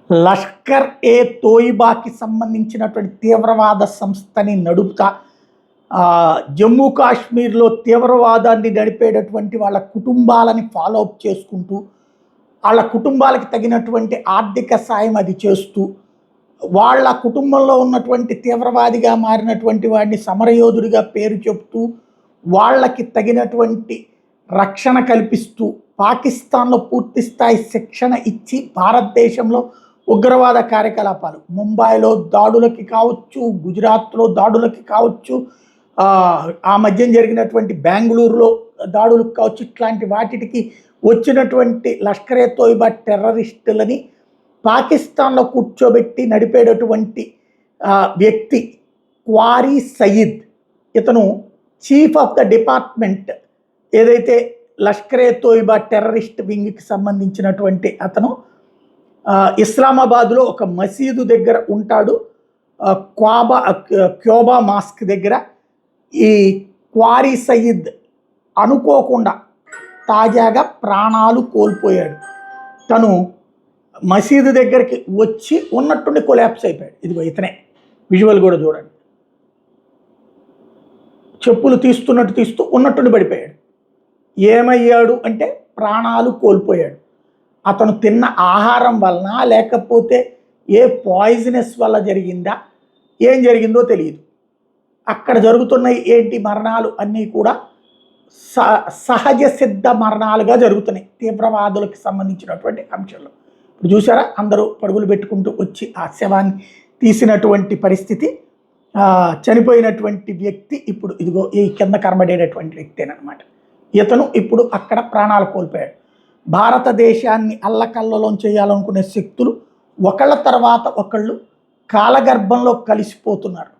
లష్కర్ ఏ తోయిబాకి సంబంధించినటువంటి తీవ్రవాద సంస్థని నడుపుతా జమ్మూ కాశ్మీర్లో తీవ్రవాదాన్ని నడిపేటటువంటి వాళ్ళ కుటుంబాలని ఫాలో అప్ చేసుకుంటూ వాళ్ళ కుటుంబాలకు తగినటువంటి ఆర్థిక సాయం అది చేస్తూ వాళ్ళ కుటుంబంలో ఉన్నటువంటి తీవ్రవాదిగా మారినటువంటి వాడిని సమరయోధుడిగా పేరు చెప్తూ వాళ్ళకి తగినటువంటి రక్షణ కల్పిస్తూ పాకిస్తాన్లో పూర్తి స్థాయి శిక్షణ ఇచ్చి భారతదేశంలో ఉగ్రవాద కార్యకలాపాలు ముంబైలో దాడులకి కావచ్చు, గుజరాత్లో దాడులకి కావచ్చు, ఆ మధ్యం జరిగినటువంటి బెంగళూరులో దాడులకు కావచ్చు, ఇట్లాంటి వాటికి వచ్చినటువంటి లష్కర్ ఏ తోయిబా టెర్రరిస్టులని పాకిస్తాన్లో కూర్చోబెట్టి నడిపేటటువంటి వ్యక్తి క్వారీ సయీద్. ఇతను చీఫ్ ఆఫ్ ద డిపార్ట్మెంట్ ఏదైతే లష్కర్ ఏ తోయిబా టెర్రరిస్ట్ వింగ్కి సంబంధించినటువంటి అతను ఇస్లామాబాద్లో ఒక మసీదు దగ్గర ఉంటాడు, క్యోబా మాస్క్ దగ్గర. ఈ క్వారీ సయీద్ అనుకోకుండా తాజాగా ప్రాణాలు కోల్పోయాడు. తను మసీదు దగ్గరికి వచ్చి ఉన్నట్టుండి కొలాప్స్ అయిపోయాడు. ఇదిగో ఇతనే, విజువల్ కూడా చూడండి. చెప్పులు తీస్తూ ఉన్నట్టుండి పడిపోయాడు. ఏమయ్యాడు అంటే ప్రాణాలు కోల్పోయాడు. అతను తిన్న ఆహారం వలన లేకపోతే ఏ పాయిజనస్ వల్ల జరిగిందా, ఏం జరిగిందో తెలియదు. అక్కడ జరుగుతున్నాయి ఏంటి మరణాలు అన్నీ కూడా సహజ సిద్ధ మరణాలుగా జరుగుతున్నాయి తీవ్రవాదులకు సంబంధించినటువంటి అంశంలో. ఇప్పుడు చూసారా, అందరూ పరుగులు పెట్టుకుంటూ వచ్చి ఆ శవాన్ని తీసినటువంటి పరిస్థితి. చనిపోయినటువంటి వ్యక్తి ఇప్పుడు ఇదిగో ఈ కింద కర్మడేటటువంటి వ్యక్తేనమాట. ఇతను ఇప్పుడు అక్కడ ప్రాణాలు కోల్పోయాడు. భారతదేశాన్ని అల్లకల్లోలం చేయాలనుకునే శక్తులు ఒకళ్ళ తర్వాత ఒకళ్ళు కాలగర్భంలో కలిసిపోతున్నారు.